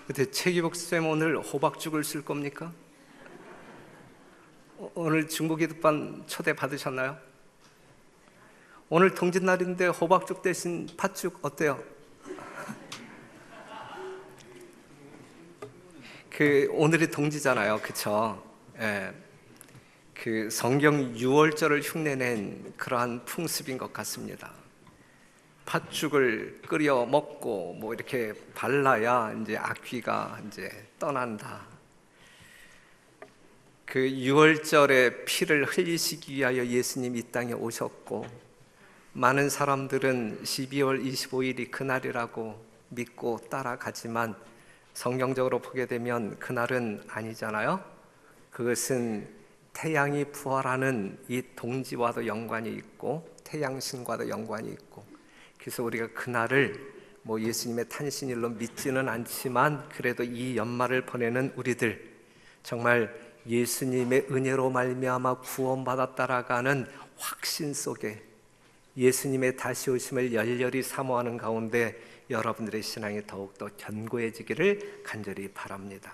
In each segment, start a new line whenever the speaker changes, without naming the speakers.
근데 최기복 쌤 오늘 호박죽을 쓸 겁니까? 오늘 중국이듭반 초대 받으셨나요? 오늘 동짓날인데 호박죽 대신 팥죽 어때요? 오늘이 동지잖아요, 그쵸? 예. 성경 6월절을 흉내낸 그러한 풍습인 것 같습니다. 팥죽을 끓여 먹고 뭐 이렇게 발라야 이제 악귀가 이제 떠난다. 6월절에 피를 흘리시기 위하여 예수님이 이 땅에 오셨고, 많은 사람들은 12월 25일이 그날이라고 믿고 따라가지만 성경적으로 보게 되면 그날은 아니잖아요. 그것은 태양이 부활하는 이 동지와도 연관이 있고 태양신과도 연관이 있고, 그래서 우리가 그날을 뭐 예수님의 탄신일로 믿지는 않지만 그래도 이 연말을 보내는 우리들, 정말 예수님의 은혜로 말미암아 구원받았다라는 확신 속에 예수님의 다시 오심을 열렬히 사모하는 가운데 여러분들의 신앙이 더욱더 견고해지기를 간절히 바랍니다.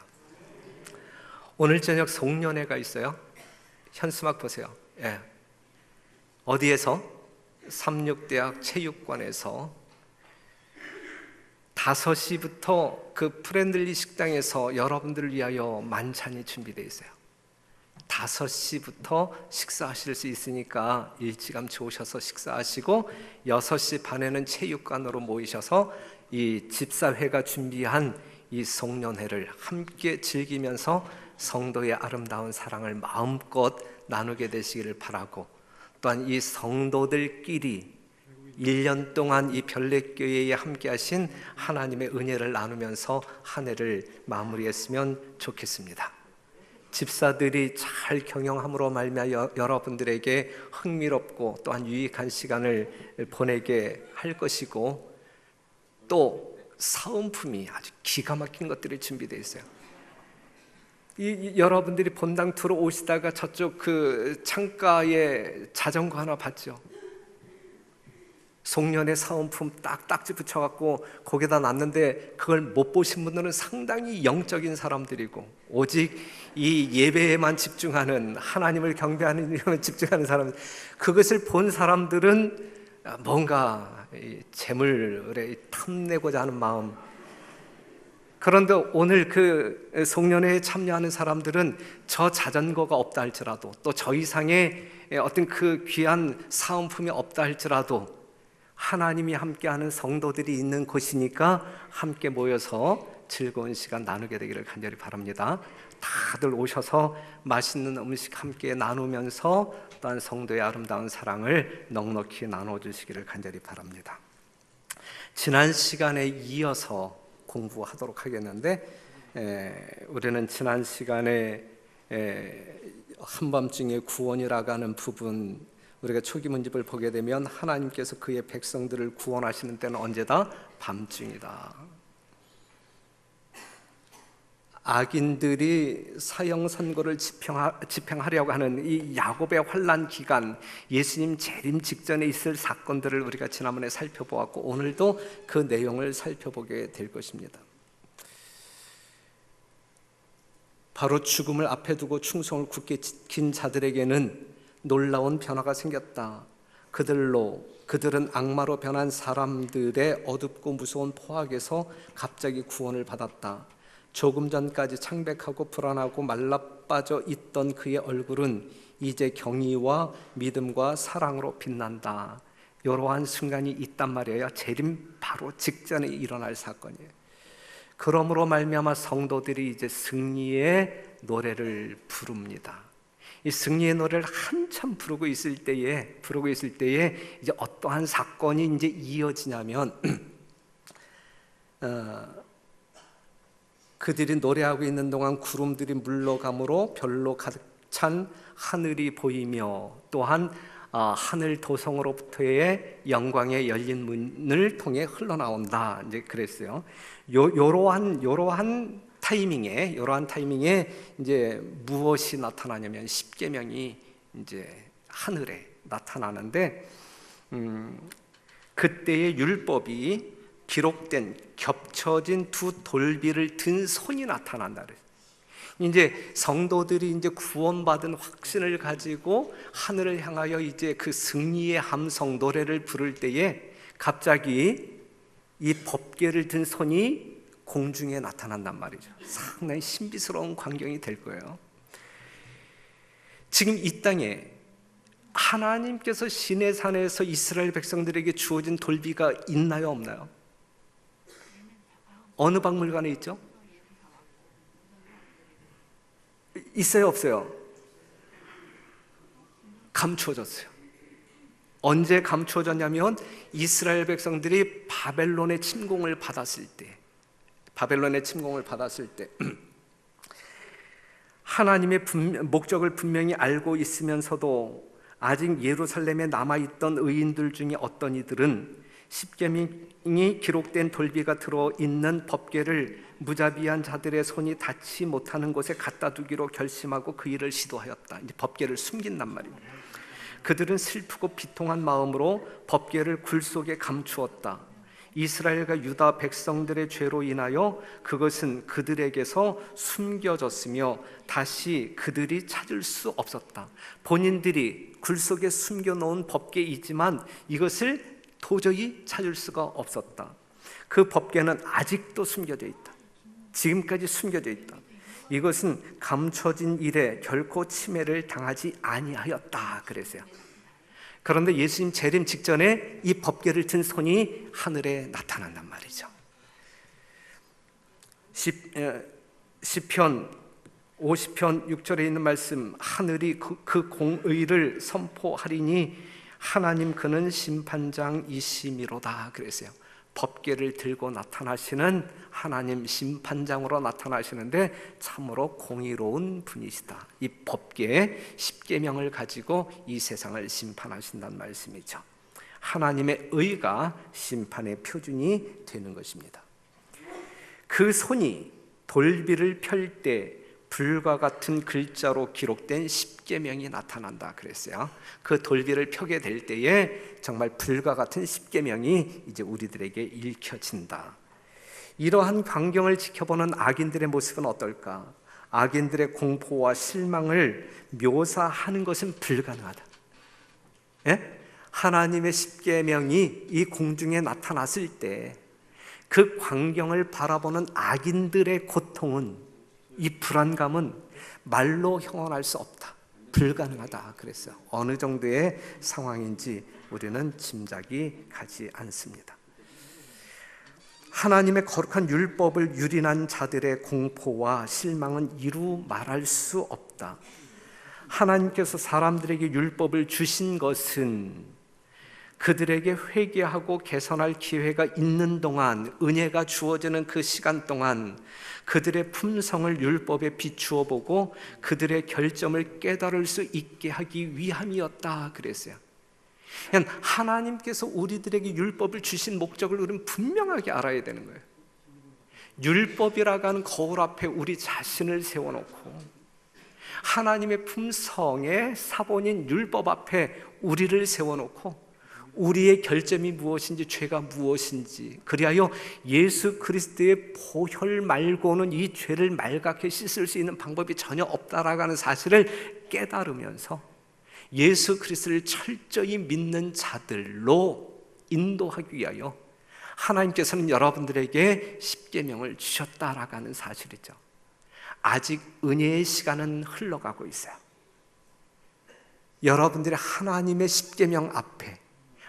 오늘 저녁 송년회가 있어요. 현수막 보세요. 예. 어디에서? 삼육대학 체육관에서 5시부터 그 프렌들리 식당에서 여러분들을 위하여 만찬이 준비되어 있어요. 5시부터 식사하실 수 있으니까 일찌감치 오셔서 식사하시고 6시 반에는 체육관으로 모이셔서 이 집사회가 준비한 이 송년회를 함께 즐기면서 성도의 아름다운 사랑을 마음껏 나누게 되시기를 바라고, 또한 이 성도들끼리 1년 동안 이 별내교회에 함께 하신 하나님의 은혜를 나누면서 한 해를 마무리했으면 좋겠습니다. 집사들이 잘 경영함으로 말미암아 여러분들에게 흥미롭고 또한 유익한 시간을 보내게 할 것이고, 또 사은품이 아주 기가 막힌 것들이 준비되어 있어요. 여러분들이 본당 들어오시다가 저쪽 창가에 자전거 하나 봤죠? 송년회 사은품 딱 딱지 붙여갖고 거기다 놨는데, 그걸 못 보신 분들은 상당히 영적인 사람들이고 오직 이 예배에만 집중하는, 하나님을 경배하는 일에만 집중하는 사람, 그것을 본 사람들은 뭔가 재물에 탐내고자 하는 마음. 그런데 오늘 송년회에 참여하는 사람들은 저 자전거가 없다 할지라도, 또 저 이상의 어떤 귀한 사은품이 없다 할지라도 하나님이 함께하는 성도들이 있는 곳이니까 함께 모여서 즐거운 시간 나누게 되기를 간절히 바랍니다. 다들 오셔서 맛있는 음식 함께 나누면서 또한 성도의 아름다운 사랑을 넉넉히 나눠주시기를 간절히 바랍니다. 지난 시간에 이어서 공부하도록 하겠는데, 우리는 지난 시간에 한밤중에 구원이라고 하는 부분, 우리가 초기 문집을 보게 되면 하나님께서 그의 백성들을 구원하시는 때는 언제다? 밤중이다. 악인들이 사형 선고를 집행하려고 하는 이 야곱의 환난 기간, 예수님 재림 직전에 있을 사건들을 우리가 지난번에 살펴보았고, 오늘도 그 내용을 살펴보게 될 것입니다. 바로 죽음을 앞에 두고 충성을 굳게 지킨 자들에게는 놀라운 변화가 생겼다. 그들은 악마로 변한 사람들의 어둡고 무서운 포악에서 갑자기 구원을 받았다. 조금 전까지 창백하고 불안하고 말라빠져 있던 그의 얼굴은 이제 경의와 믿음과 사랑으로 빛난다. 이러한 순간이 있단 말이에요. 재림 바로 직전에 일어날 사건이에요. 그러므로 말미암아 성도들이 이제 승리의 노래를 부릅니다. 이 승리의 노래를 한참 부르고 있을 때에 이제 어떠한 사건이 이제 이어지냐면, 그들이 노래하고 있는 동안 구름들이 물러감으로 별로 가득 찬 하늘이 보이며, 또한 하늘 도성으로부터의 영광의 열린 문을 통해 흘러나온다. 이제 그랬어요. 요러한 타이밍에 이제 무엇이 나타나냐면 십계명이 이제 하늘에 나타나는데, 그때의 율법이 기록된 겹쳐진 두 돌비를 든 손이 나타난다 그래요. 이제 성도들이 이제 구원받은 확신을 가지고 하늘을 향하여 이제 그 승리의 함성 노래를 부를 때에 갑자기 이 법궤를 든 손이 공중에 나타난단 말이죠. 상당히 신비스러운 광경이 될 거예요. 지금 이 땅에 하나님께서 시내산에서 이스라엘 백성들에게 주어진 돌비가 있나요, 없나요? 어느 박물관에 있죠? 있어요, 없어요? 감추어졌어요. 언제 감추어졌냐면 이스라엘 백성들이 바벨론의 침공을 받았을 때, 하나님의 목적을 분명히 알고 있으면서도 아직 예루살렘에 남아있던 의인들 중에 어떤 이들은 십계명이 기록된 돌비가 들어있는 법궤를 무자비한 자들의 손이 닿지 못하는 곳에 갖다 두기로 결심하고 그 일을 시도하였다. 이제 법궤를 숨긴단 말입니다. 그들은 슬프고 비통한 마음으로 법궤를 굴 속에 감추었다. 이스라엘과 유다 백성들의 죄로 인하여 그것은 그들에게서 숨겨졌으며 다시 그들이 찾을 수 없었다. 본인들이 굴 속에 숨겨놓은 법궤이지만 이것을 도저히 찾을 수가 없었다. 그 법궤는 아직도 숨겨져 있다. 지금까지 숨겨져 있다. 이것은 감춰진 일에 결코 침해를 당하지 아니하였다 그랬어요. 그런데 예수님 재림 직전에 이 법궤를 든 손이 하늘에 나타난단 말이죠. 시편 50편 6절에 있는 말씀, 하늘이 그 공의를 선포하리니 하나님 그는 심판장이시미로다 그랬어요. 법궤를 들고 나타나시는 하나님 심판장으로 나타나시는데 참으로 공의로운 분이시다. 이 법궤 십계명을 가지고 이 세상을 심판하신다는 말씀이죠. 하나님의 의가 심판의 표준이 되는 것입니다. 그 손이 돌비를 펼 때 불과 같은 글자로 기록된 십계명이 나타난다 그랬어요. 그 돌비를 펴게 될 때에 정말 불과 같은 십계명이 이제 우리들에게 읽혀진다. 이러한 광경을 지켜보는 악인들의 모습은 어떨까? 악인들의 공포와 실망을 묘사하는 것은 불가능하다. 예? 하나님의 십계명이 이 공중에 나타났을 때 그 광경을 바라보는 악인들의 고통은, 이 불안감은 말로 형언할 수 없다. 불가능하다 그랬어요. 어느 정도의 상황인지 우리는 짐작이 가지 않습니다. 하나님의 거룩한 율법을 유린한 자들의 공포와 실망은 이루 말할 수 없다. 하나님께서 사람들에게 율법을 주신 것은 그들에게 회개하고 개선할 기회가 있는 동안, 은혜가 주어지는 그 시간 동안 그들의 품성을 율법에 비추어 보고 그들의 결점을 깨달을 수 있게 하기 위함이었다 그랬어요. 하나님께서 우리들에게 율법을 주신 목적을 우리는 분명하게 알아야 되는 거예요. 율법이라고 하는 거울 앞에 우리 자신을 세워놓고 하나님의 품성의 사본인 율법 앞에 우리를 세워놓고 우리의 결점이 무엇인지, 죄가 무엇인지, 그리하여 예수 그리스도의 보혈 말고는 이 죄를 말갛게 씻을 수 있는 방법이 전혀 없다라고 하는 사실을 깨달으면서 예수 그리스도를 철저히 믿는 자들로 인도하기 위하여 하나님께서는 여러분들에게 십계명을 주셨다라고 하는 사실이죠. 아직 은혜의 시간은 흘러가고 있어요. 여러분들이 하나님의 십계명 앞에,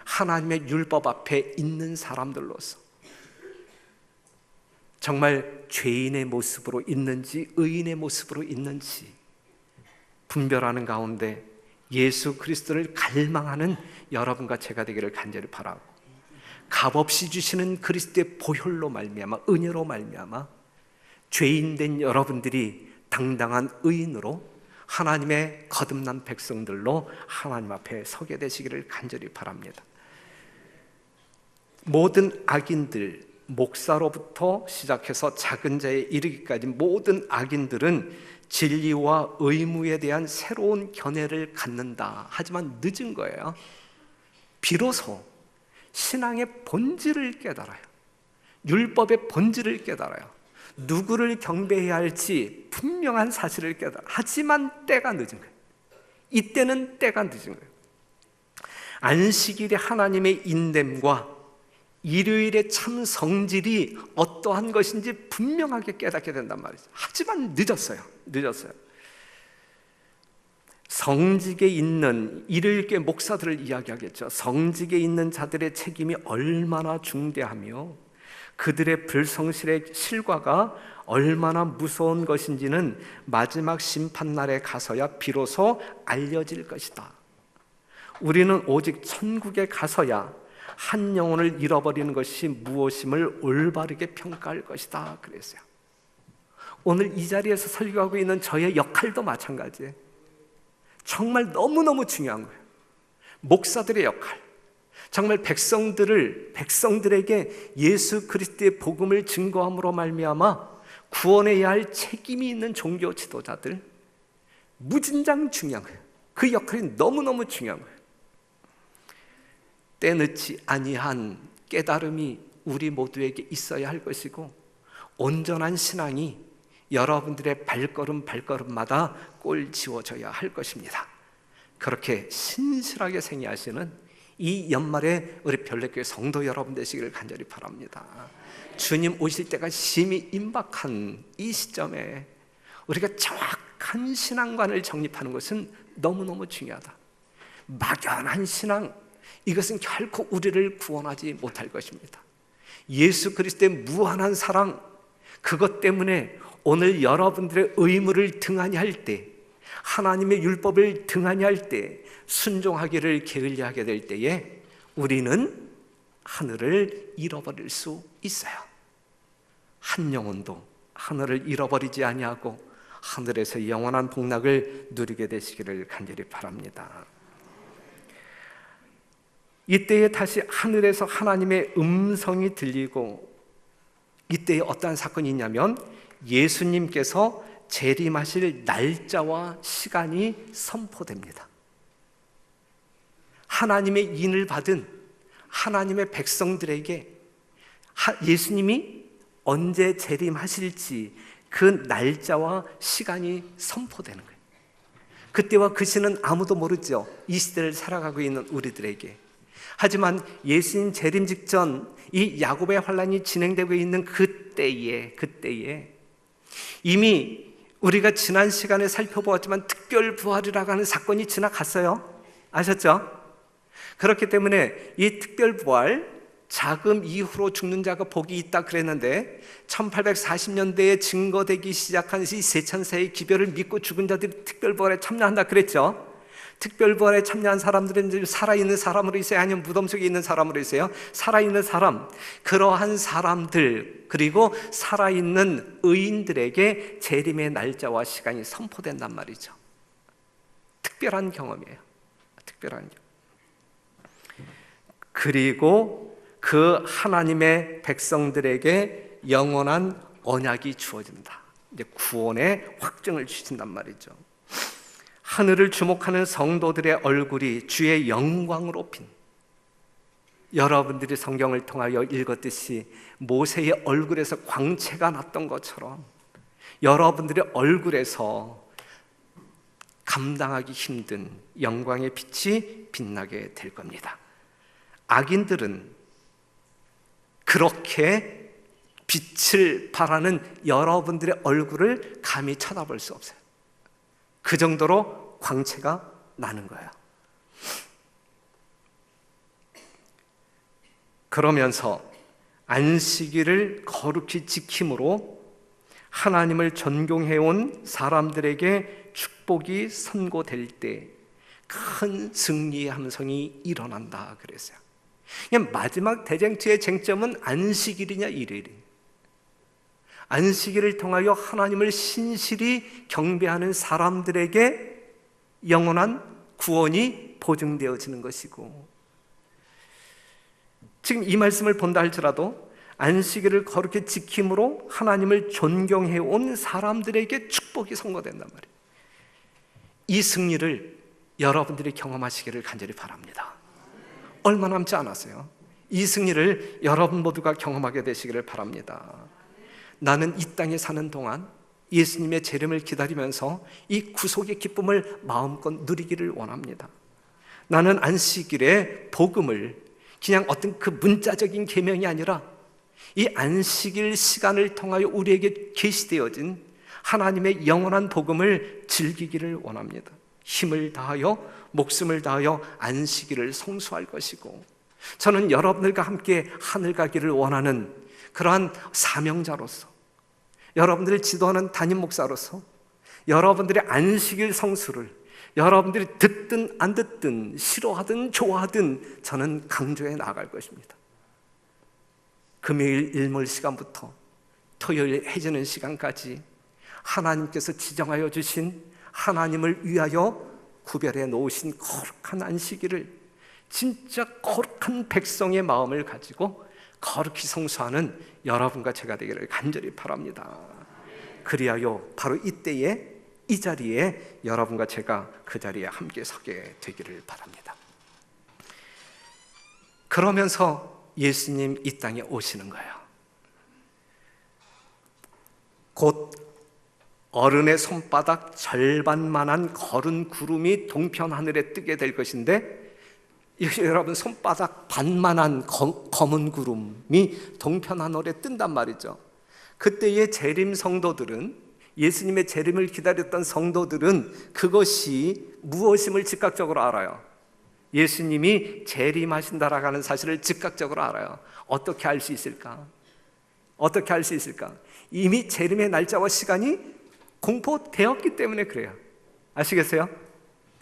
하나님의 율법 앞에 있는 사람들로서 정말 죄인의 모습으로 있는지 의인의 모습으로 있는지 분별하는 가운데 예수 그리스도를 갈망하는 여러분과 제가 되기를 간절히 바라고, 값없이 주시는 그리스도의 보혈로 말미암아, 은혜로 말미암아 죄인된 여러분들이 당당한 의인으로 하나님의 거듭난 백성들로 하나님 앞에 서게 되시기를 간절히 바랍니다. 모든 악인들, 목사로부터 시작해서 작은 자에 이르기까지 모든 악인들은 진리와 의무에 대한 새로운 견해를 갖는다. 하지만 늦은 거예요. 비로소 신앙의 본질을 깨달아요. 율법의 본질을 깨달아요. 누구를 경배해야 할지 분명한 사실을 깨달아. 하지만 때가 늦은 거예요. 이때는 때가 늦은 거예요. 안식일이 하나님의 인됨과 일요일의 참 성질이 어떠한 것인지 분명하게 깨닫게 된단 말이죠. 하지만 늦었어요. 성직에 있는, 일요일계 목사들을 이야기하겠죠. 성직에 있는 자들의 책임이 얼마나 중대하며 그들의 불성실의 실과가 얼마나 무서운 것인지는 마지막 심판날에 가서야 비로소 알려질 것이다. 우리는 오직 천국에 가서야 한 영혼을 잃어버리는 것이 무엇임을 올바르게 평가할 것이다 그랬어요. 오늘 이 자리에서 설교하고 있는 저의 역할도 마찬가지예요. 정말 너무너무 중요한 거예요. 목사들의 역할, 정말 백성들에게 예수 그리스도의 복음을 증거함으로 말미암아 구원해야 할 책임이 있는 종교 지도자들, 무진장 중요한 거예요. 그 역할이 너무너무 중요한 거예요. 때늦지 아니한 깨달음이 우리 모두에게 있어야 할 것이고, 온전한 신앙이 여러분들의 발걸음마다 꼴지워져야 할 것입니다. 그렇게 신실하게 생애하시는 이 연말에 우리 별내교회 성도 여러분 되시기를 간절히 바랍니다. 주님 오실 때가 심히 임박한 이 시점에 우리가 정확한 신앙관을 정립하는 것은 너무너무 중요하다. 막연한 신앙, 이것은 결코 우리를 구원하지 못할 것입니다. 예수 그리스도의 무한한 사랑, 그것 때문에 오늘 여러분들의 의무를 등한히 할 때, 하나님의 율법을 등한히 할 때, 순종하기를 게을리하게 될 때에 우리는 하늘을 잃어버릴 수 있어요. 한 영혼도 하늘을 잃어버리지 아니하고 하늘에서 영원한 복락을 누리게 되시기를 간절히 바랍니다. 이때에 다시 하늘에서 하나님의 음성이 들리고, 이때에 어떠한 사건이 있냐면 예수님께서 재림하실 날짜와 시간이 선포됩니다. 하나님의 인을 받은 하나님의 백성들에게 예수님이 언제 재림하실지 그 날짜와 시간이 선포되는 거예요. 그때와 그 시는 아무도 모르죠. 이 시대를 살아가고 있는 우리들에게. 하지만 예수님 재림 직전 이 야곱의 환란이 진행되고 있는 그때에 이미 우리가 지난 시간에 살펴보았지만 특별부활이라고 하는 사건이 지나갔어요. 아셨죠? 그렇기 때문에 이 특별부활, 자금 이후로 죽는 자가 복이 있다 그랬는데 1840년대에 증거되기 시작한 이 세천세의 기별을 믿고 죽은 자들이 특별부활에 참여한다 그랬죠. 특별부활에 참여한 사람들은 이제 살아있는 사람으로 있어요? 아니면 무덤 속에 있는 사람으로 있어요? 살아있는 사람. 그러한 사람들, 그리고 살아있는 의인들에게 재림의 날짜와 시간이 선포된단 말이죠. 특별한 경험이에요. 특별한 경험. 그리고 그 하나님의 백성들에게 영원한 언약이 주어진다. 이제 구원의 확증을 주신단 말이죠. 하늘을 주목하는 성도들의 얼굴이 주의 영광으로 핀, 여러분들이 성경을 통하여 읽었듯이 모세의 얼굴에서 광채가 났던 것처럼 여러분들의 얼굴에서 감당하기 힘든 영광의 빛이 빛나게 될 겁니다. 악인들은 그렇게 빛을 발하는 여러분들의 얼굴을 감히 쳐다볼 수 없어요. 그 정도로 광채가 나는 거예요. 그러면서 안식일을 거룩히 지킴으로 하나님을 전공해온 사람들에게 축복이 선고될 때 큰 승리의 함성이 일어난다 그랬어요. 그냥 마지막 대쟁투의 쟁점은 안식일이냐 일요일이냐. 안식일을 통하여 하나님을 신실히 경배하는 사람들에게 영원한 구원이 보증되어지는 것이고, 지금 이 말씀을 본다 할지라도 안식일을 거룩히 지킴으로 하나님을 존경해온 사람들에게 축복이 선고된단 말이에요. 이 승리를 여러분들이 경험하시기를 간절히 바랍니다. 얼마 남지 않았어요. 이 승리를 여러분 모두가 경험하게 되시기를 바랍니다. 나는 이 땅에 사는 동안 예수님의 재림을 기다리면서 이 구속의 기쁨을 마음껏 누리기를 원합니다. 나는 안식일의 복음을 그냥 어떤 그 문자적인 계명이 아니라 이 안식일 시간을 통하여 우리에게 계시되어진 하나님의 영원한 복음을 즐기기를 원합니다. 힘을 다하여 목숨을 다하여 안식일을 성수할 것이고, 저는 여러분들과 함께 하늘 가기를 원하는 그러한 사명자로서, 여러분들을 지도하는 담임 목사로서 여러분들의 안식일 성수를 여러분들이 듣든 안 듣든 싫어하든 좋아하든 저는 강조해 나갈 것입니다. 금요일 일몰 시간부터 토요일 해지는 시간까지 하나님께서 지정하여 주신, 하나님을 위하여 구별해 놓으신 거룩한 안식일을 진짜 거룩한 백성의 마음을 가지고 거룩히 성수하는 여러분과 제가 되기를 간절히 바랍니다. 그리하여 바로 이때에 이 자리에 여러분과 제가 그 자리에 함께 서게 되기를 바랍니다. 그러면서 예수님 이 땅에 오시는 거예요. 곧 어른의 손바닥 절반만한 거른 구름이 동편 하늘에 뜨게 될 것인데, 여러분 손바닥 반만한 검은 구름이 동편 하늘에 뜬단 말이죠. 그때의 재림 성도들은, 예수님의 재림을 기다렸던 성도들은 그것이 무엇임을 즉각적으로 알아요. 예수님이 재림하신다라고 하는 사실을 즉각적으로 알아요. 어떻게 알 수 있을까? 어떻게 알 수 있을까? 이미 재림의 날짜와 시간이 공포되었기 때문에 그래요. 아시겠어요?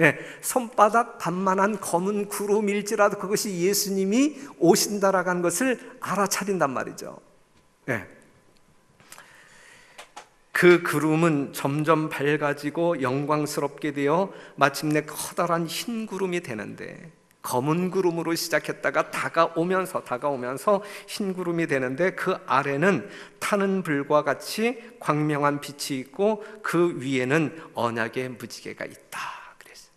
예, 손바닥 반만한 검은 구름일지라도 그것이 예수님이 오신다라고 하는 것을 알아차린단 말이죠. 예. 그 구름은 점점 밝아지고 영광스럽게 되어 마침내 커다란 흰 구름이 되는데, 검은 구름으로 시작했다가 다가오면서 흰 구름이 되는데, 그 아래는 타는 불과 같이 광명한 빛이 있고 그 위에는 언약의 무지개가 있다. 그랬어요.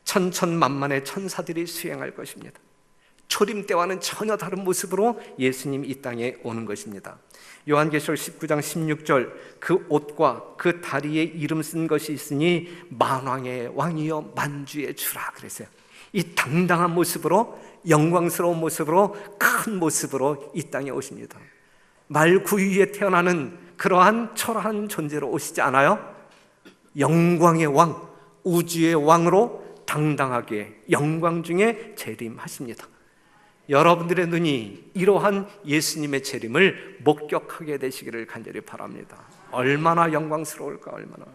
천천만만의 천사들이 수행할 것입니다. 초림 때와는 전혀 다른 모습으로 예수님이 이 땅에 오는 것입니다. 요한계시록 19장 16절, 그 옷과 그 다리에 이름 쓴 것이 있으니 만왕의 왕이여 만주의 주라 그랬어요. 이 당당한 모습으로, 영광스러운 모습으로, 큰 모습으로 이 땅에 오십니다. 말 구유에 태어나는 그러한 초라한 존재로 오시지 않아요. 영광의 왕, 우주의 왕으로 당당하게 영광 중에 재림하십니다. 여러분들의 눈이 이러한 예수님의 재림을 목격하게 되시기를 간절히 바랍니다. 얼마나 영광스러울까, 얼마나.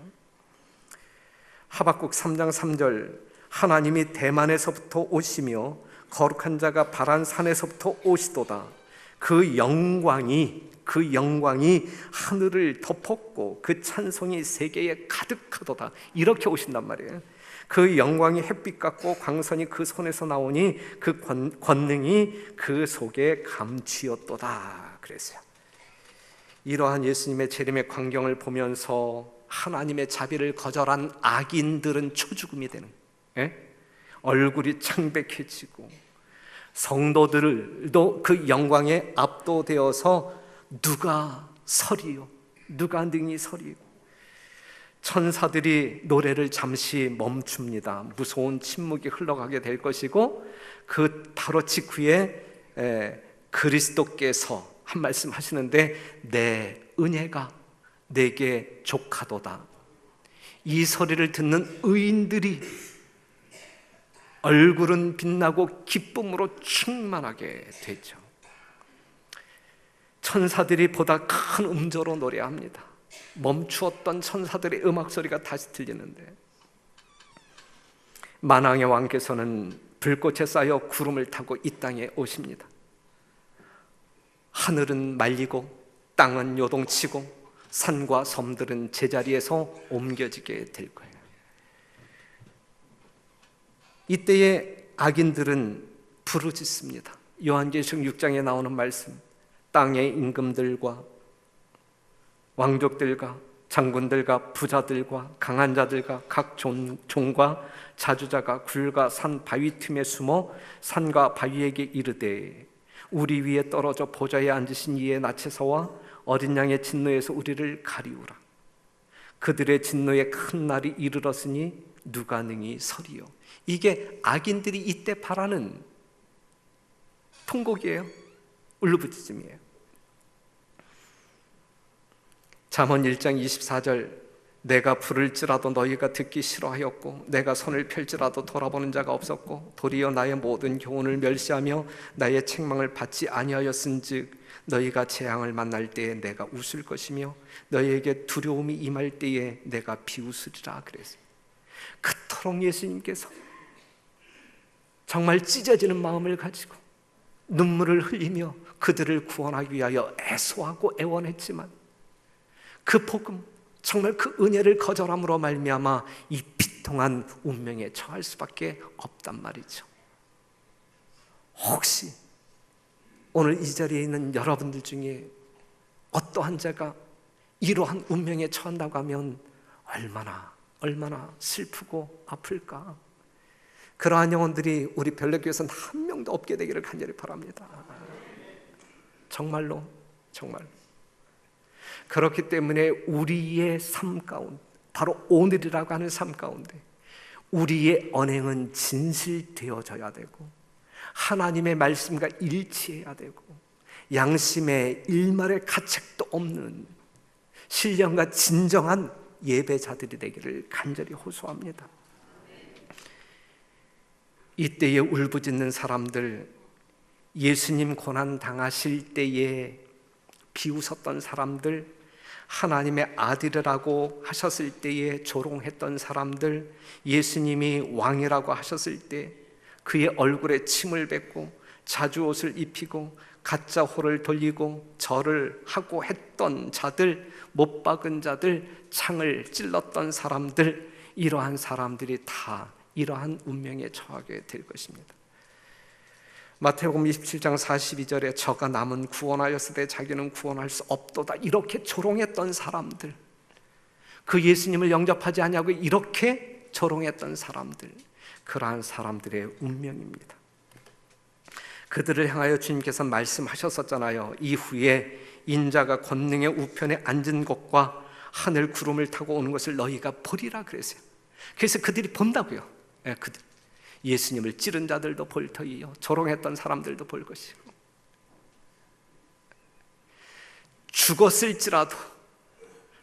하박국 3장 3절, 하나님이 대만에서부터 오시며 거룩한 자가 바란 산에서부터 오시도다. 그 영광이 하늘을 덮었고 그 찬송이 세계에 가득하도다. 이렇게 오신단 말이에요. 그 영광이 햇빛 같고 광선이 그 손에서 나오니 그 권능이 그 속에 감추었도다 그랬어요. 이러한 예수님의 재림의 광경을 보면서 하나님의 자비를 거절한 악인들은 초죽음이 되는, 얼굴이 창백해지고 성도들도 그 영광에 압도되어서 누가 서리요, 누가 능히 서리요. 천사들이 노래를 잠시 멈춥니다. 무서운 침묵이 흘러가게 될 것이고, 그 바로 직후에 그리스도께서 한 말씀 하시는데, 내 은혜가 내게 족하도다. 이 소리를 듣는 의인들이 얼굴은 빛나고 기쁨으로 충만하게 되죠. 천사들이 보다 큰 음조로 노래합니다. 멈추었던 천사들의 음악 소리가 다시 들리는데, 만왕의 왕께서는 불꽃에 쌓여 구름을 타고 이 땅에 오십니다. 하늘은 말리고 땅은 요동치고 산과 섬들은 제자리에서 옮겨지게 될 거예요. 이때에 악인들은 부르짖습니다. 요한계시록 6장에 나오는 말씀, 땅의 임금들과 왕족들과 장군들과 부자들과 강한 자들과 각 종과 자주자가 굴과 산 바위 틈에 숨어 산과 바위에게 이르되 우리 위에 떨어져 보좌에 앉으신 이의 낯에서와 어린 양의 진노에서 우리를 가리우라. 그들의 진노의 큰 날이 이르렀으니 누가 능히 서리요. 이게 악인들이 이때 바라는 통곡이에요. 울부짖음이에요. 잠언 1장 24절 내가 부를지라도 너희가 듣기 싫어하였고 내가 손을 펼지라도 돌아보는 자가 없었고 도리어 나의 모든 교훈을 멸시하며 나의 책망을 받지 아니하였은즉 너희가 재앙을 만날 때에 내가 웃을 것이며 너희에게 두려움이 임할 때에 내가 비웃으리라 그랬어요. 그토록 예수님께서 정말 찢어지는 마음을 가지고 눈물을 흘리며 그들을 구원하기 위하여 애소하고 애원했지만 그 복음, 정말 그 은혜를 거절함으로 말미암아 이 비통한 운명에 처할 수밖에 없단 말이죠. 혹시 오늘 이 자리에 있는 여러분들 중에 어떠한 자가 이러한 운명에 처한다고 하면 얼마나 슬프고 아플까. 그러한 영혼들이 우리 별내교회에서는 한 명도 없게 되기를 간절히 바랍니다. 정말로. 그렇기 때문에 우리의 삶 가운데, 바로 오늘이라고 하는 삶 가운데 우리의 언행은 진실되어져야 되고 하나님의 말씀과 일치해야 되고 양심의 일말의 가책도 없는 신령과 진정한 예배자들이 되기를 간절히 호소합니다. 이때에 울부짖는 사람들, 예수님 고난 당하실 때에 비웃었던 사람들, 하나님의 아들이라고 하셨을 때에 조롱했던 사람들, 예수님이 왕이라고 하셨을 때 그의 얼굴에 침을 뱉고 자주옷을 입히고 가짜 호를 돌리고 절을 하고 했던 자들, 못 박은 자들, 창을 찔렀던 사람들, 이러한 사람들이 다 이러한 운명에 처하게 될 것입니다. 마태복음 27장 42절에 저가 남은 구원하였으되 자기는 구원할 수 없도다, 이렇게 조롱했던 사람들, 그 예수님을 영접하지 않냐고 이렇게 조롱했던 사람들, 그러한 사람들의 운명입니다. 그들을 향하여 주님께서 말씀하셨었잖아요. 이후에 인자가 권능의 우편에 앉은 것과 하늘 구름을 타고 오는 것을 너희가 보리라 그랬어요. 그래서 그들이 본다고요. 그들 예수님을 찌른 자들도 볼 터이요, 조롱했던 사람들도 볼 것이고, 죽었을지라도,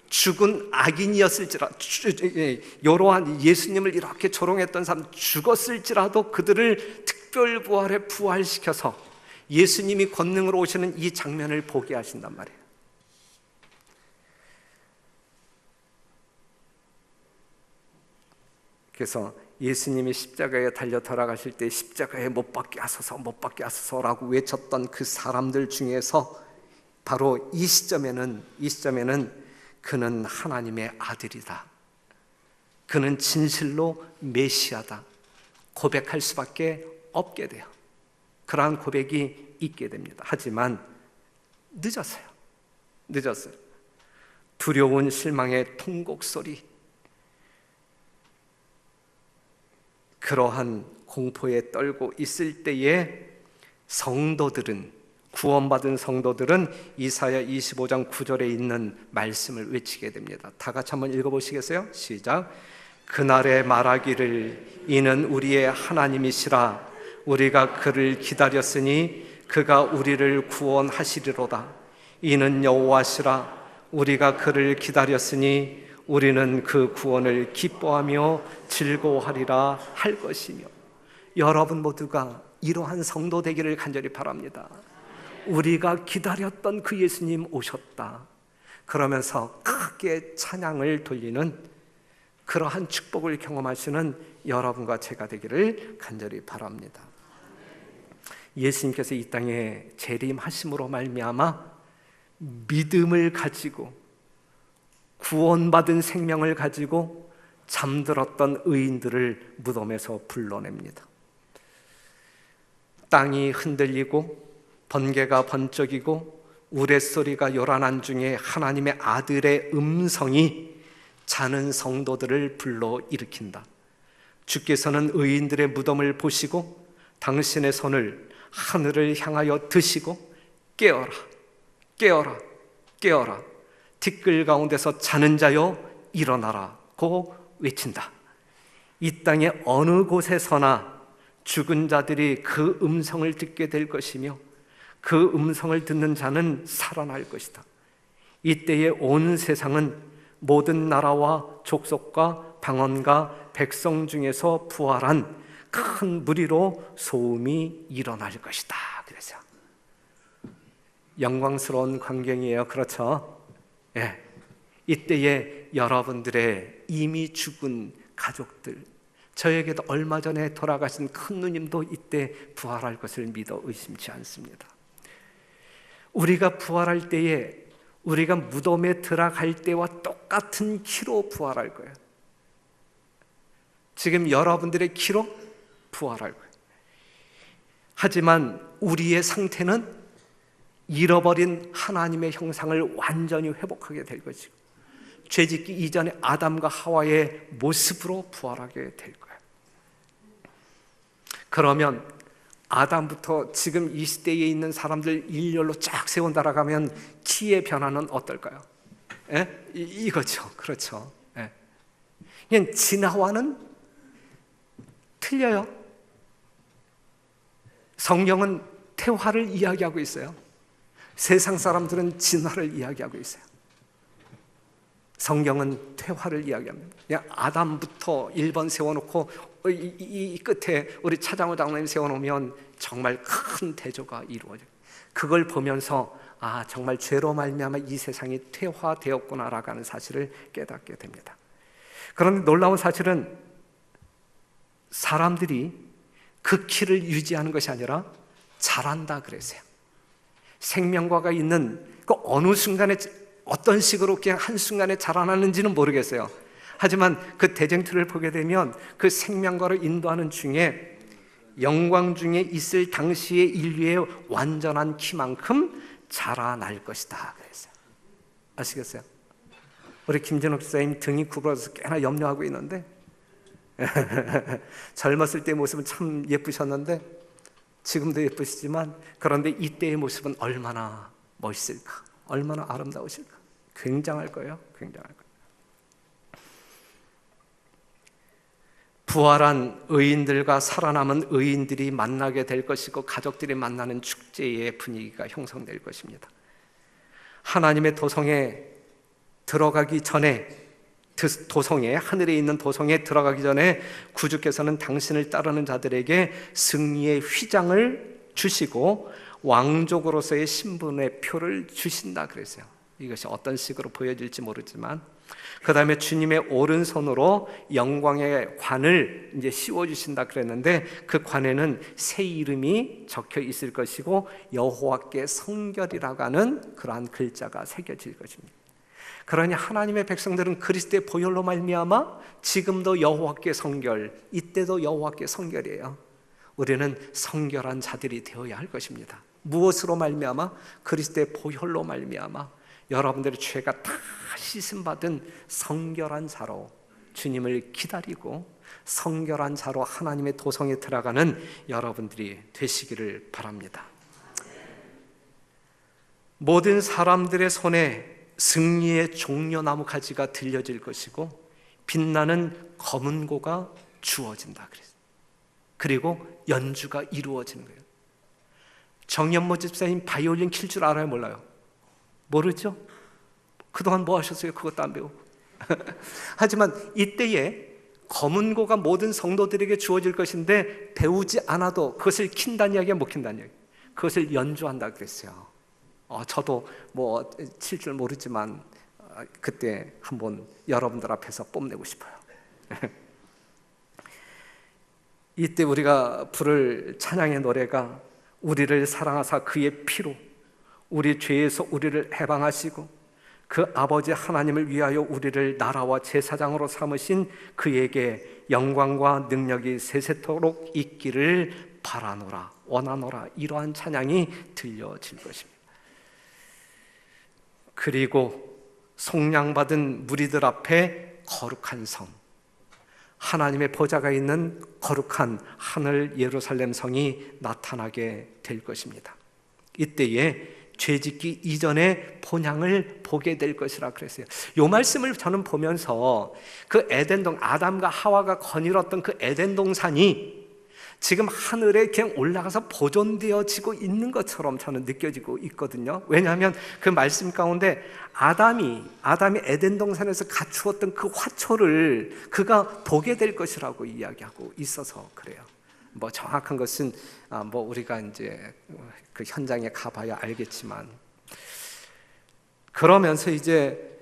죽은 악인이었을지라도, 이러한 예수님을 이렇게 조롱했던 사람 죽었을지라도 그들을 특별부활에 부활시켜서 예수님이 권능으로 오시는 이 장면을 보게 하신단 말이에요. 그래서 예수님이 십자가에 달려 돌아가실 때 십자가에 못 박게 하소서라고 외쳤던 그 사람들 중에서 바로 이 시점에는 그는 하나님의 아들이다, 그는 진실로 메시아다 고백할 수밖에 없게 돼요. 그러한 고백이 있게 됩니다. 하지만 늦었어요. 두려운 실망의 통곡 소리, 그러한 공포에 떨고 있을 때에 성도들은, 구원받은 성도들은 이사야 25장 9절에 있는 말씀을 외치게 됩니다. 다 같이 한번 읽어보시겠어요? 시작. 그날에 말하기를 이는 우리의 하나님이시라. 우리가 그를 기다렸으니 그가 우리를 구원하시리로다. 이는 여호와시라. 우리가 그를 기다렸으니 우리는 그 구원을 기뻐하며 즐거워하리라 할 것이며. 여러분 모두가 이러한 성도 되기를 간절히 바랍니다. 우리가 기다렸던 그 예수님 오셨다, 그러면서 크게 찬양을 돌리는 그러한 축복을 경험하시는 여러분과 제가 되기를 간절히 바랍니다. 예수님께서 이 땅에 재림하심으로 말미암아 믿음을 가지고 구원받은 생명을 가지고 잠들었던 의인들을 무덤에서 불러냅니다. 땅이 흔들리고 번개가 번쩍이고 우레소리가 요란한 중에 하나님의 아들의 음성이 자는 성도들을 불러 일으킨다. 주께서는 의인들의 무덤을 보시고 당신의 손을 하늘을 향하여 드시고 깨어라, 깨어라, 깨어라, 티끌 가운데서 자는 자여 일어나라고 외친다. 이 땅의 어느 곳에서나 죽은 자들이 그 음성을 듣게 될 것이며 그 음성을 듣는 자는 살아날 것이다. 이때에 온 세상은 모든 나라와 족속과 방언과 백성 중에서 부활한 큰 무리로 소음이 일어날 것이다. 그래서 영광스러운 광경이에요. 그렇죠? 예. 이때에 여러분들의 이미 죽은 가족들, 저에게도 얼마 전에 돌아가신 큰 누님도 이때 부활할 것을 믿어 의심치 않습니다. 우리가 부활할 때에 우리가 무덤에 들어갈 때와 똑같은 키로 부활할 거예요. 지금 여러분들의 키로 부활할 거예요. 하지만 우리의 상태는 잃어버린 하나님의 형상을 완전히 회복하게 될 것이고 죄짓기 이전의 아담과 하와의 모습으로 부활하게 될 거예요. 그러면 아담부터 지금 이 시대에 있는 사람들 일렬로 쫙 세워 나가면 키의 변화는 어떨까요? 예? 이거죠. 그렇죠. 예. 그냥 진화와는 틀려요. 성경은 태화를 이야기하고 있어요. 세상 사람들은 진화를 이야기하고 있어요. 성경은 퇴화를 이야기합니다. 그냥 아담부터 1번 세워놓고 이 끝에 우리 차장호 장로님 세워놓으면 정말 큰 대조가 이루어져요. 그걸 보면서 아, 정말 죄로 말미암아 이 세상이 퇴화되었구나라고 하는 사실을 깨닫게 됩니다. 그런데 놀라운 사실은 사람들이 그 키를 유지하는 것이 아니라 자란다 그랬어요. 생명과가 있는 그 어느 순간에 어떤 식으로 그냥 한순간에 자라나는지는 모르겠어요. 하지만 그 대쟁투를 보게 되면 그 생명과를 인도하는 중에 영광 중에 있을 당시의 인류의 완전한 키만큼 자라날 것이다 그랬어요. 아시겠어요? 우리 김진욱 집사님 등이 굽어서 꽤나 염려하고 있는데 젊었을 때의 모습은 참 예쁘셨는데 지금도 예쁘시지만 그런데 이때의 모습은 얼마나 멋있을까, 얼마나 아름다우실까. 굉장할 거예요. 굉장할 거예요. 부활한 의인들과 살아남은 의인들이 만나게 될 것이고 가족들이 만나는 축제의 분위기가 형성될 것입니다. 하나님의 도성에 들어가기 전에 도성에 하늘에 있는 도성에 들어가기 전에 구주께서는 당신을 따르는 자들에게 승리의 휘장을 주시고 왕족으로서의 신분의 표를 주신다 그랬어요. 이것이 어떤 식으로 보여질지 모르지만 그 다음에 주님의 오른손으로 영광의 관을 이제 씌워주신다 그랬는데 그 관에는 새 이름이 적혀 있을 것이고 여호와께 성결이라고 하는 그러한 글자가 새겨질 것입니다. 그러니 하나님의 백성들은 그리스도의 보혈로 말미암아 지금도 여호와께 성결, 이때도 여호와께 성결이에요. 우리는 성결한 자들이 되어야 할 것입니다. 무엇으로 말미암아? 그리스도의 보혈로 말미암아 여러분들의 죄가 다 씻음받은 성결한 자로 주님을 기다리고 성결한 자로 하나님의 도성에 들어가는 여러분들이 되시기를 바랍니다. 모든 사람들의 손에 승리의 종려나무 가지가 들려질 것이고 빛나는 검은 고가 주어진다 그랬어요. 그리고 연주가 이루어지는 거예요. 정연모 집사님 바이올린 킬 줄 알아요? 몰라요? 모르죠? 그동안 뭐 하셨어요? 그것도 안 배우고. 하지만 이때에 검은 고가 모든 성도들에게 주어질 것인데 배우지 않아도 그것을 킨다는 이야기야, 못 킨다는 이야기. 그것을 연주한다 그랬어요. 저도 뭐 칠 줄 모르지만 그때 한번 여러분들 앞에서 뽐내고 싶어요. 이때 우리가 부를 찬양의 노래가 우리를 사랑하사 그의 피로 우리 죄에서 우리를 해방하시고 그 아버지 하나님을 위하여 우리를 나라와 제사장으로 삼으신 그에게 영광과 능력이 세세토록 있기를 바라노라 원하노라, 이러한 찬양이 들려질 것입니다. 그리고 속량받은 무리들 앞에 거룩한 성, 하나님의 보좌가 있는 거룩한 하늘 예루살렘 성이 나타나게 될 것입니다. 이때에 죄짓기 이전의 본향을 보게 될 것이라 그랬어요. 이 말씀을 저는 보면서 그 에덴동, 아담과 하와가 거닐었던 그 에덴 동산이 지금 하늘에 그냥 올라가서 보존되어지고 있는 것처럼 저는 느껴지고 있거든요. 왜냐하면 그 말씀 가운데 아담이 에덴 동산에서 갖추었던 그 화초를 그가 보게 될 것이라고 이야기하고 있어서 그래요. 뭐 정확한 것은 뭐 우리가 이제 그 현장에 가봐야 알겠지만, 그러면서 이제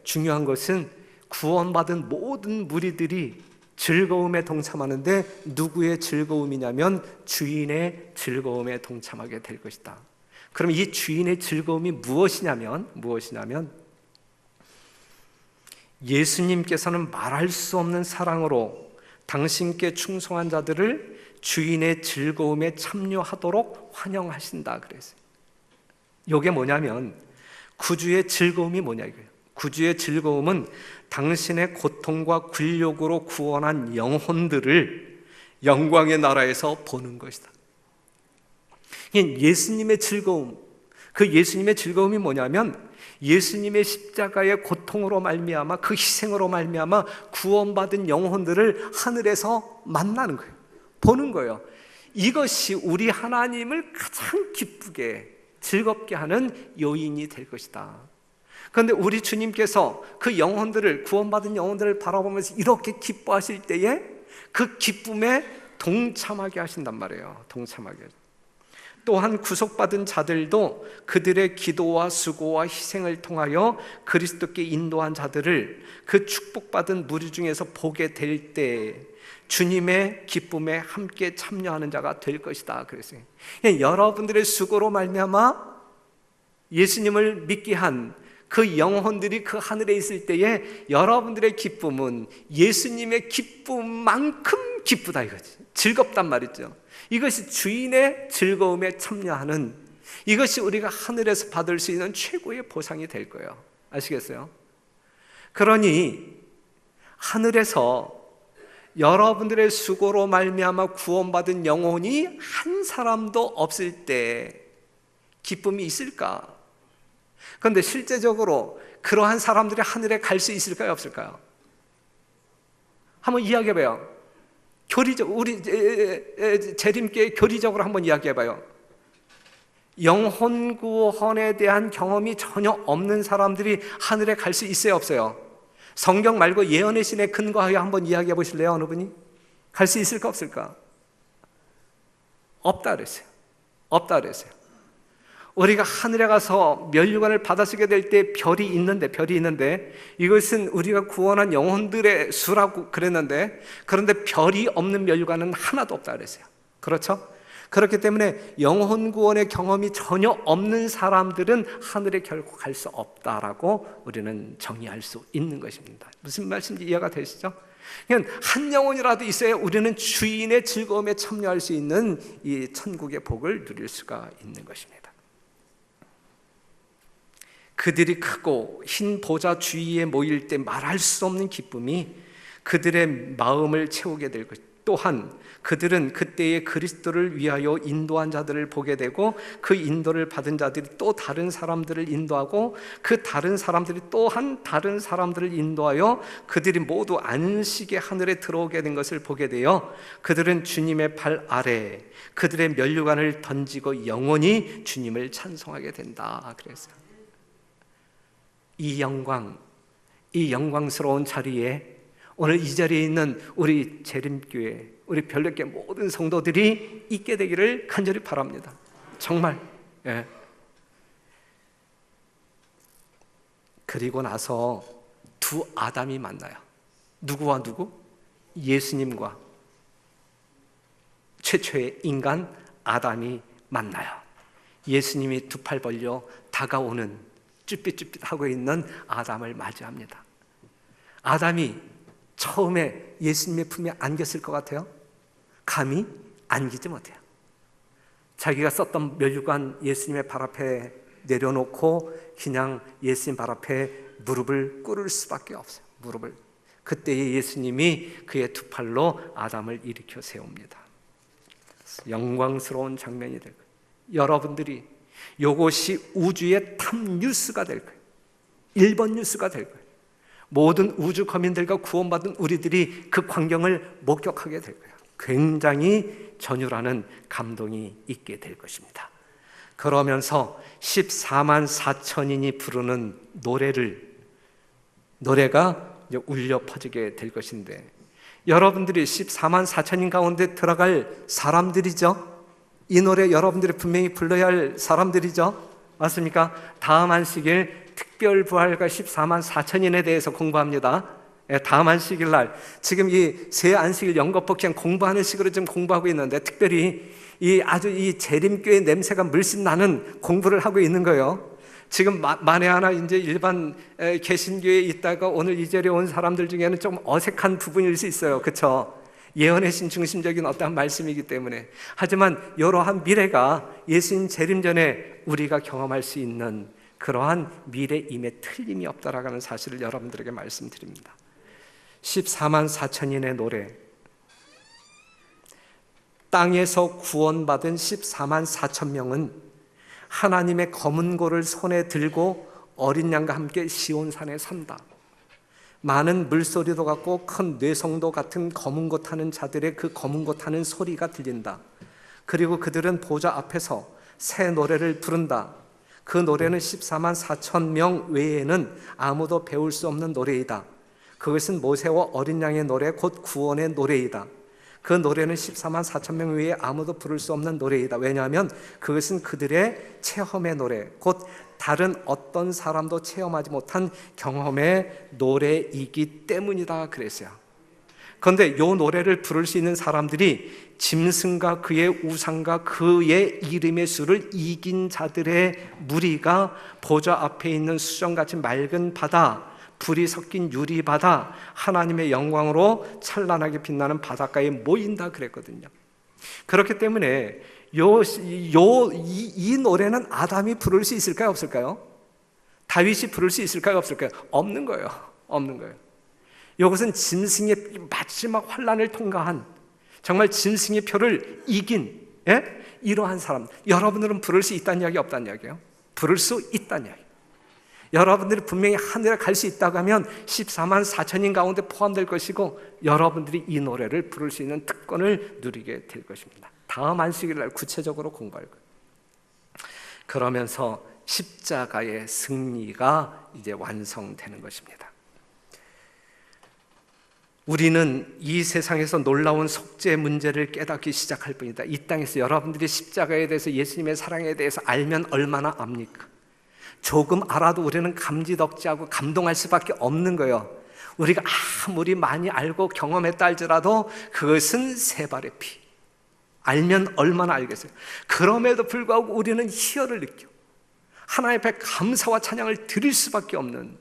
중요한 것은 구원받은 모든 무리들이 즐거움에 동참하는데 누구의 즐거움이냐면 주인의 즐거움에 동참하게 될 것이다. 그럼 이 주인의 즐거움이 무엇이냐면 예수님께서는 말할 수 없는 사랑으로 당신께 충성한 자들을 주인의 즐거움에 참여하도록 환영하신다 그랬어요. 이게 뭐냐면 구주의 즐거움이 뭐냐 이거예요. 구주의 즐거움은 당신의 고통과 굴욕으로 구원한 영혼들을 영광의 나라에서 보는 것이다. 예수님의 즐거움, 그 예수님의 즐거움이 뭐냐면 예수님의 십자가의 고통으로 말미암아, 그 희생으로 말미암아 구원받은 영혼들을 하늘에서 만나는 거예요. 보는 거예요. 이것이 우리 하나님을 가장 기쁘게 즐겁게 하는 요인이 될 것이다. 그런데 우리 주님께서 그 영혼들을, 구원받은 영혼들을 바라보면서 이렇게 기뻐하실 때에 그 기쁨에 동참하게 하신단 말이에요. 동참하게. 또한 구속받은 자들도 그들의 기도와 수고와 희생을 통하여 그리스도께 인도한 자들을 그 축복받은 무리 중에서 보게 될 때 주님의 기쁨에 함께 참여하는 자가 될 것이다 그랬어요. 여러분들의 수고로 말미암아 예수님을 믿게 한 그 영혼들이 그 하늘에 있을 때에 여러분들의 기쁨은 예수님의 기쁨만큼 기쁘다 이거지. 즐겁단 말이죠. 이것이 주인의 즐거움에 참여하는, 이것이 우리가 하늘에서 받을 수 있는 최고의 보상이 될 거예요. 아시겠어요? 그러니 하늘에서 여러분들의 수고로 말미암아 구원받은 영혼이 한 사람도 없을 때 기쁨이 있을까? 그런데 실제적으로 그러한 사람들이 하늘에 갈 수 있을까요? 없을까요? 한번 이야기해봐요. 우리 재림교회 교리적으로 한번 이야기해봐요. 영혼 구원에 대한 경험이 전혀 없는 사람들이 하늘에 갈 수 있어요? 없어요? 성경 말고 예언의 신에 근거하여 한번 이야기해 보실래요? 어느 분이? 갈 수 있을까 없을까? 없다 그랬어요. 없다 그랬어요. 우리가 하늘에 가서 면류관을 받아쓰게 될 때 별이 있는데 이것은 우리가 구원한 영혼들의 수라고 그랬는데, 그런데 별이 없는 면류관은 하나도 없다 그랬어요. 그렇죠? 그렇기 때문에 영혼 구원의 경험이 전혀 없는 사람들은 하늘에 결코 갈 수 없다라고 우리는 정의할 수 있는 것입니다. 무슨 말씀인지 이해가 되시죠? 그냥 한 영혼이라도 있어야 우리는 주인의 즐거움에 참여할 수 있는 이 천국의 복을 누릴 수가 있는 것입니다. 그들이 크고 흰 보좌 주위에 모일 때 말할 수 없는 기쁨이 그들의 마음을 채우게 될 것. 또한 그들은 그때의 그리스도를 위하여 인도한 자들을 보게 되고 그 인도를 받은 자들이 또 다른 사람들을 인도하고 그 다른 사람들이 또한 다른 사람들을 인도하여 그들이 모두 안식의 하늘에 들어오게 된 것을 보게 되어 그들은 주님의 발 아래 그들의 면류관을 던지고 영원히 주님을 찬송하게 된다 그랬어요. 이 영광스러운 자리에 오늘 이 자리에 있는 우리 재림교회, 우리 별내교회 모든 성도들이 있게 되기를 간절히 바랍니다. 정말. 예. 그리고 나서 두 아담이 만나요. 누구와 누구? 예수님과 최초의 인간 아담이 만나요. 예수님이 두 팔 벌려 다가오는 쭈삣쭈삣하고 있는 아담을 맞이합니다. 아담이 처음에 예수님의 품에 안겼을 것 같아요? 감히 안기지 못해요. 자기가 썼던 면류관 예수님의 발 앞에 내려놓고 그냥 예수님 발 앞에 무릎을 꿇을 수밖에 없어요. 무릎을. 그때에 예수님이 그의 두 팔로 아담을 일으켜 세웁니다. 영광스러운 장면이 될 거예요. 여러분들이 이것이 우주의 탑 뉴스가 될 거예요. 1번 뉴스가 될 거예요. 모든 우주 거민들과 구원받은 우리들이 그 광경을 목격하게 될 거예요. 굉장히 전율하는 감동이 있게 될 것입니다. 그러면서 14만 4천인이 부르는 노래가 이제 울려 퍼지게 될 것인데, 여러분들이 14만 4천인 가운데 들어갈 사람들이죠. 이 노래 여러분들이 분명히 불러야 할 사람들이죠. 맞습니까? 다음 안식일 특별부활과 14만 4천인에 대해서 공부합니다. 다음 안식일 날, 지금 이 새 안식일 연거푸 그냥 공부하는 식으로 지금 공부하고 있는데, 특별히 이 재림교의 냄새가 물씬 나는 공부를 하고 있는 거예요. 지금 만에 하나 이제 일반 개신교에 있다가 오늘 이 자리에 온 사람들 중에는 좀 어색한 부분일 수 있어요. 그렇죠? 예언의 신 중심적인 어떠한 말씀이기 때문에. 하지만 이러한 미래가 예수님 재림 전에 우리가 경험할 수 있는 그러한 미래임에 틀림이 없다라는 사실을 여러분들에게 말씀드립니다. 14만 4천인의 노래, 땅에서 구원받은 14만 4천 명은 하나님의 검은 고를 손에 들고 어린 양과 함께 시온산에 산다. 많은 물소리도 같고 큰 뇌성도 같은 검은 고 타는 자들의 그 검은 고 타는 소리가 들린다. 그리고 그들은 보좌 앞에서 새 노래를 부른다. 그 노래는 14만 4천 명 외에는 아무도 배울 수 없는 노래이다. 그것은 모세와 어린 양의 노래, 곧 구원의 노래이다. 그 노래는 14만 4천 명 외에 아무도 부를 수 없는 노래이다. 왜냐하면 그것은 그들의 체험의 노래, 곧 다른 어떤 사람도 체험하지 못한 경험의 노래이기 때문이다 그랬어요. 그런데 이 노래를 부를 수 있는 사람들이 짐승과 그의 우상과 그의 이름의 수를 이긴 자들의 무리가 보좌 앞에 있는 수정같이 맑은 바다, 불이 섞인 유리바다, 하나님의 영광으로 찬란하게 빛나는 바닷가에 모인다 그랬거든요. 그렇기 때문에 이 노래는 아담이 부를 수 있을까요? 없을까요? 다윗이 부를 수 있을까요? 없을까요? 없는 거예요. 없는 거예요. 이것은 짐승의 마지막 환란을 통과한, 정말 짐승의 표를 이긴 이러한 사람. 여러분들은 부를 수 있다는 이야기, 없다는 이야기예요? 부를 수 있다는 이야기. 여러분들이 분명히 하늘에 갈 수 있다고 하면 14만 4천인 가운데 포함될 것이고, 여러분들이 이 노래를 부를 수 있는 특권을 누리게 될 것입니다. 다음 안식일 날 구체적으로 공부할 거예요. 그러면서 십자가의 승리가 이제 완성되는 것입니다. 우리는 이 세상에서 놀라운 속죄 문제를 깨닫기 시작할 뿐이다. 이 땅에서 여러분들이 십자가에 대해서, 예수님의 사랑에 대해서 알면 얼마나 압니까? 조금 알아도 우리는 감지덕지하고 감동할 수밖에 없는 거예요. 우리가 아무리 많이 알고 경험했다 할지라도 그것은 세 발의 피. 알면 얼마나 알겠어요. 그럼에도 불구하고 우리는 희열을 느껴 하나님 앞에 감사와 찬양을 드릴 수밖에 없는,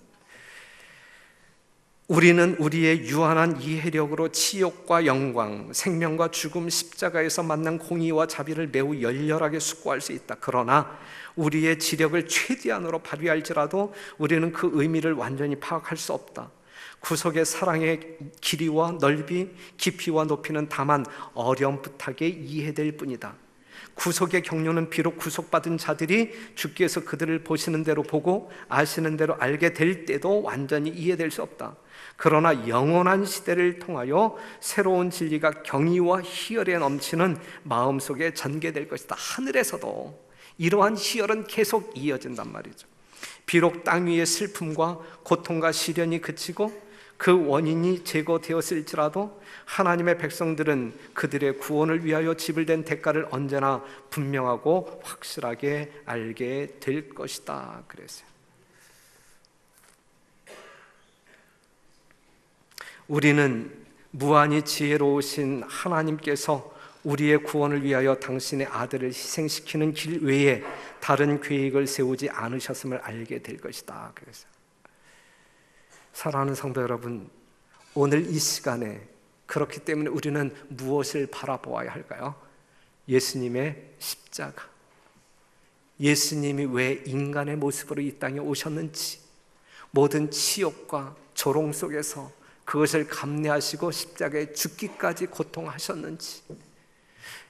우리는 우리의 유한한 이해력으로 치욕과 영광, 생명과 죽음, 십자가에서 만난 공의와 자비를 매우 열렬하게 숙고할 수 있다. 그러나 우리의 지력을 최대한으로 발휘할지라도 우리는 그 의미를 완전히 파악할 수 없다. 구속의 사랑의 길이와 넓이, 깊이와 높이는 다만 어렴풋하게 이해될 뿐이다. 구속의 경륜은 비록 구속받은 자들이 주께서 그들을 보시는 대로 보고 아시는 대로 알게 될 때도 완전히 이해될 수 없다. 그러나 영원한 시대를 통하여 새로운 진리가 경의와 희열에 넘치는 마음속에 전개될 것이다. 하늘에서도 이러한 희열은 계속 이어진단 말이죠. 비록 땅 위의 슬픔과 고통과 시련이 그치고 그 원인이 제거되었을지라도 하나님의 백성들은 그들의 구원을 위하여 지불된 대가를 언제나 분명하고 확실하게 알게 될 것이다 그랬어요. 우리는 무한히 지혜로우신 하나님께서 우리의 구원을 위하여 당신의 아들을 희생시키는 길 외에 다른 계획을 세우지 않으셨음을 알게 될 것이다 그랬어요. 사랑하는 성도 여러분, 오늘 이 시간에 그렇기 때문에 우리는 무엇을 바라보아야 할까요? 예수님의 십자가, 예수님이 왜 인간의 모습으로 이 땅에 오셨는지, 모든 치욕과 조롱 속에서 그것을 감내하시고 십자가에 죽기까지 고통하셨는지,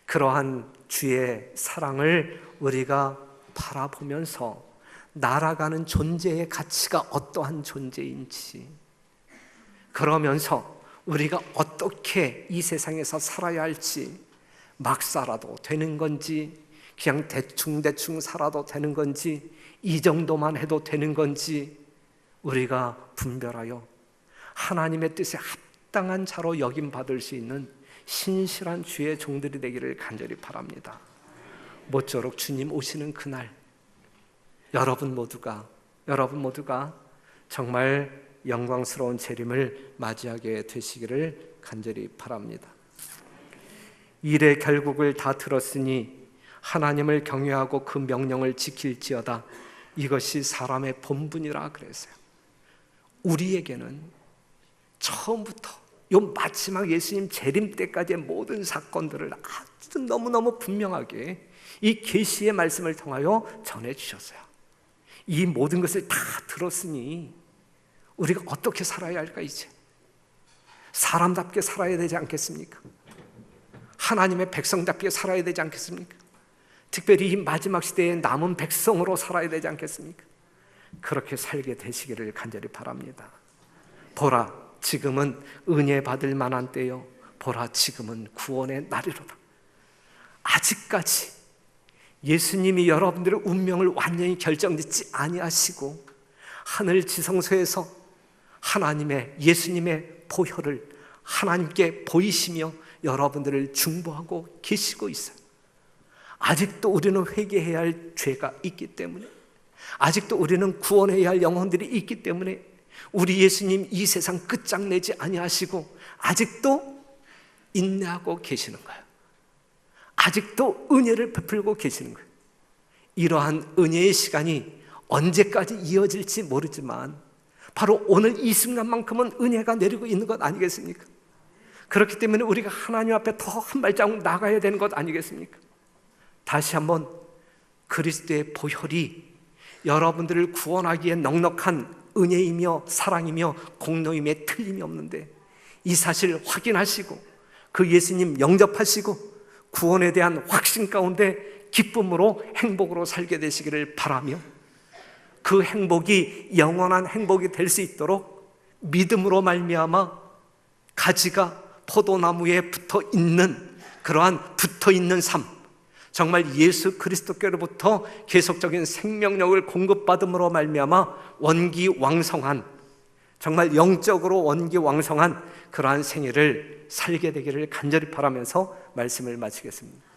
그러한 주의 사랑을 우리가 바라보면서 날아가는 존재의 가치가 어떠한 존재인지, 그러면서 우리가 어떻게 이 세상에서 살아야 할지, 막 살아도 되는 건지, 그냥 대충 살아도 되는 건지, 이 정도만 해도 되는 건지 우리가 분별하여 하나님의 뜻에 합당한 자로 여김받을 수 있는 신실한 주의 종들이 되기를 간절히 바랍니다. 모쪼록 주님 오시는 그날 여러분 모두가 정말 영광스러운 재림을 맞이하게 되시기를 간절히 바랍니다. 일의 결국을 다 들었으니 하나님을 경외하고 그 명령을 지킬지어다. 이것이 사람의 본분이라 그랬어요. 우리에게는 처음부터 요 마지막 예수님 재림 때까지의 모든 사건들을 아주 너무너무 분명하게 이 계시의 말씀을 통하여 전해주셨어요. 이 모든 것을 다 들었으니 우리가 어떻게 살아야 할까? 이제 사람답게 살아야 되지 않겠습니까? 하나님의 백성답게 살아야 되지 않겠습니까? 특별히 이 마지막 시대에 남은 백성으로 살아야 되지 않겠습니까? 그렇게 살게 되시기를 간절히 바랍니다. 보라, 지금은 은혜 받을 만한 때요, 보라, 지금은 구원의 날이로다. 아직까지 예수님이 여러분들의 운명을 완전히 결정짓지 아니하시고 하늘 지성소에서 하나님의, 예수님의 보혈을 하나님께 보이시며 여러분들을 중보하고 계시고 있어요. 아직도 우리는 회개해야 할 죄가 있기 때문에, 아직도 우리는 구원해야 할 영혼들이 있기 때문에 우리 예수님 이 세상 끝장내지 아니하시고 아직도 인내하고 계시는 거예요. 아직도 은혜를 베풀고 계시는 거예요. 이러한 은혜의 시간이 언제까지 이어질지 모르지만 바로 오늘 이 순간만큼은 은혜가 내리고 있는 것 아니겠습니까? 그렇기 때문에 우리가 하나님 앞에 더 한 발자국 나가야 되는 것 아니겠습니까? 다시 한번 그리스도의 보혈이 여러분들을 구원하기에 넉넉한 은혜이며 사랑이며 공로임에 틀림이 없는데, 이 사실 확인하시고 그 예수님 영접하시고 구원에 대한 확신 가운데 기쁨으로 행복으로 살게 되시기를 바라며, 그 행복이 영원한 행복이 될 수 있도록 믿음으로 말미암아 가지가 포도나무에 붙어있는 그러한 붙어있는 삶, 정말 예수 그리스도께로부터 계속적인 생명력을 공급받음으로 말미암아 원기왕성한, 정말 영적으로 원기왕성한 그러한 생애를 살게 되기를 간절히 바라면서 말씀을 마치겠습니다.